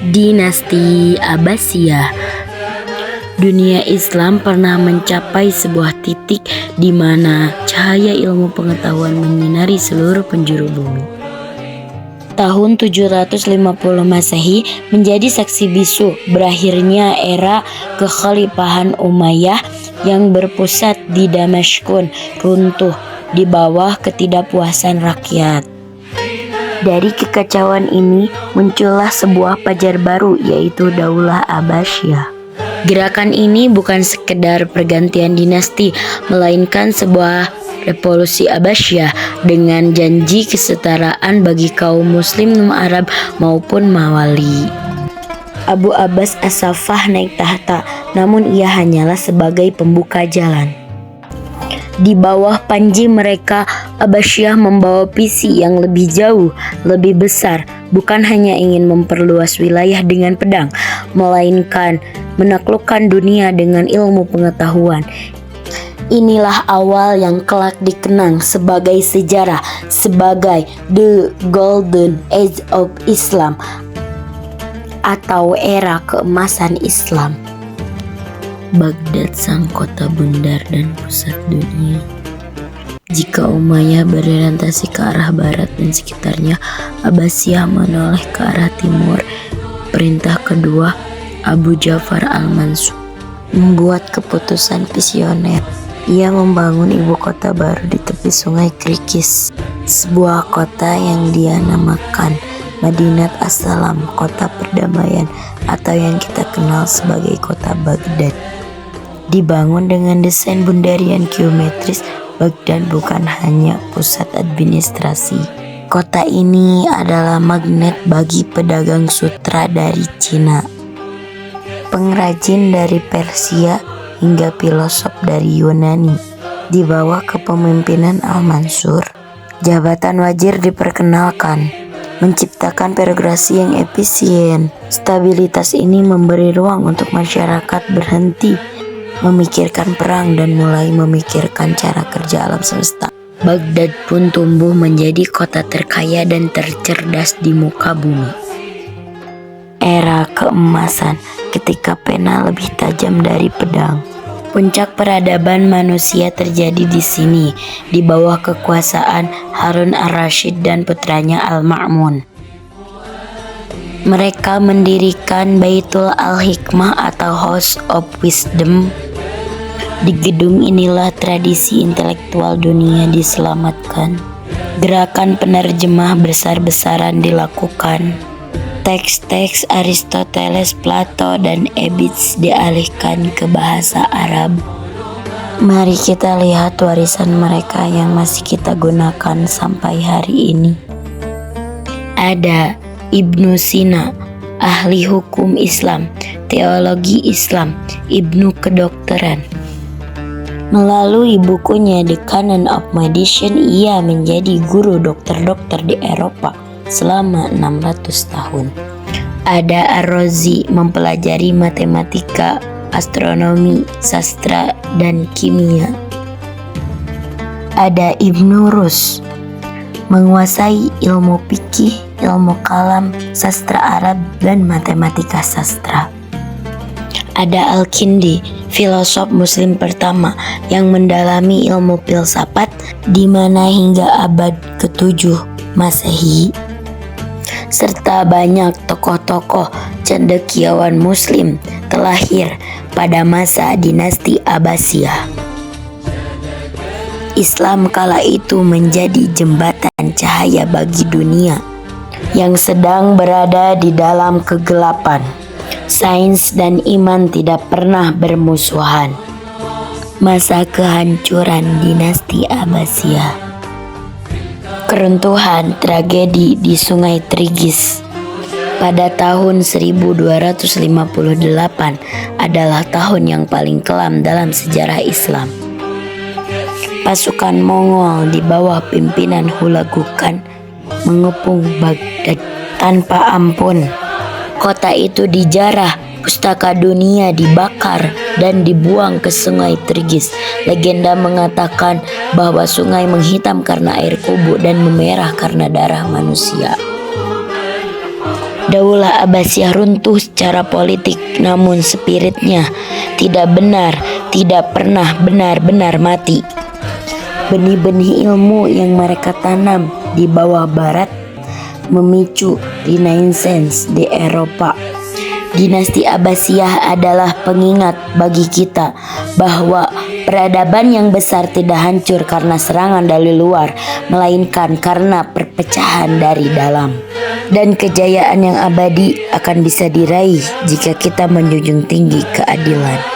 Dinasti Abbasiyah. Dunia Islam pernah mencapai sebuah titik di mana cahaya ilmu pengetahuan menyinari seluruh penjuru bumi. Tahun 750 Masehi menjadi saksi bisu berakhirnya era kekhalifahan Umayyah yang berpusat di Damaskus runtuh di bawah ketidakpuasan rakyat. Dari kekacauan ini muncullah sebuah fajar baru, yaitu Daulah Abbasiyah. Gerakan ini bukan sekedar pergantian dinasti, melainkan sebuah revolusi Abbasiyah dengan janji kesetaraan bagi kaum muslim non-Arab maupun Mawali. Abu Abbas As-Saffah naik tahta, namun ia hanyalah sebagai pembuka jalan. Di bawah panji mereka, Abbasiyah membawa visi yang lebih jauh, lebih besar, bukan hanya ingin memperluas wilayah dengan pedang, melainkan menaklukkan dunia dengan ilmu pengetahuan. Inilah awal yang kelak dikenang sebagai sejarah, sebagai The Golden Age of Islam atau era keemasan Islam. Baghdad sang kota bundar dan pusat dunia. Jika Umayyah berorientasi ke arah barat dan sekitarnya, Abbasiyah menoleh ke arah timur. Perintah kedua Abu Ja'far al-Mansur membuat keputusan visioner. Ia membangun ibu kota baru di tepi sungai Kirgis, sebuah kota yang dia namakan Madinat As-Salam, kota perdamaian, atau yang kita kenal sebagai kota Baghdad. Dibangun dengan desain bundarian geometris, Baghdad bukan hanya pusat administrasi. Kota ini adalah magnet bagi pedagang sutra dari Cina, pengrajin dari Persia, hingga filosof dari Yunani. Di bawah kepemimpinan Al-Mansur, jabatan wazir diperkenalkan, menciptakan birokrasi yang efisien. Stabilitas ini memberi ruang untuk masyarakat berhenti memikirkan perang dan mulai memikirkan cara kerja alam semesta. Baghdad pun tumbuh menjadi kota terkaya dan tercerdas di muka bumi. Era keemasan, ketika pena lebih tajam dari pedang. Puncak peradaban manusia terjadi di sini, di bawah kekuasaan Harun ar-Rasyid dan putranya Al-Ma'mun. Mereka mendirikan Baitul Al-Hikmah atau House of Wisdom. Di gedung inilah tradisi intelektual dunia diselamatkan. Gerakan penerjemah besar-besaran dilakukan. Teks-teks Aristoteles, Plato, dan Ebids dialihkan ke bahasa Arab. Mari kita lihat warisan mereka yang masih kita gunakan sampai hari ini. Ada Ibnu Sina, ahli hukum Islam, teologi Islam, Ibnu kedokteran. Melalui bukunya The Canon of Medicine, ia menjadi guru dokter-dokter di Eropa selama 600 tahun. Ada Ar-Razi, mempelajari matematika, astronomi, sastra, dan kimia. Ada Ibnu Rus, menguasai ilmu fikih, ilmu kalam, sastra Arab, dan matematika sastra. Ada Al-Kindi, filosof muslim pertama yang mendalami ilmu filsafat, di mana hingga abad ke-7 Masehi. Serta banyak tokoh-tokoh cendekiawan muslim terlahir pada masa dinasti Abbasiyah. Islam kala itu menjadi jembatan cahaya bagi dunia yang sedang berada di dalam kegelapan. Sains dan iman tidak pernah bermusuhan. Masa kehancuran dinasti Abbasiyah. Keruntuhan tragedi di Sungai Tigris pada tahun 1258 adalah tahun yang paling kelam dalam sejarah Islam. Pasukan Mongol di bawah pimpinan Hulagu Khan mengepung Baghdad tanpa ampun. Kota itu dijarah, pustaka dunia dibakar dan dibuang ke Sungai Tigris. Legenda mengatakan bahwa sungai menghitam karena air kubu dan memerah karena darah manusia. Daulah Abbasiyah runtuh secara politik, namun spiritnya tidak pernah benar-benar mati. Benih-benih ilmu yang mereka tanam di bawah Barat memicu Renaissance di Eropa. Dinasti Abbasiyah adalah pengingat bagi kita bahwa peradaban yang besar tidak hancur karena serangan dari luar, melainkan karena perpecahan dari dalam. Dan kejayaan yang abadi akan bisa diraih jika kita menjunjung tinggi keadilan.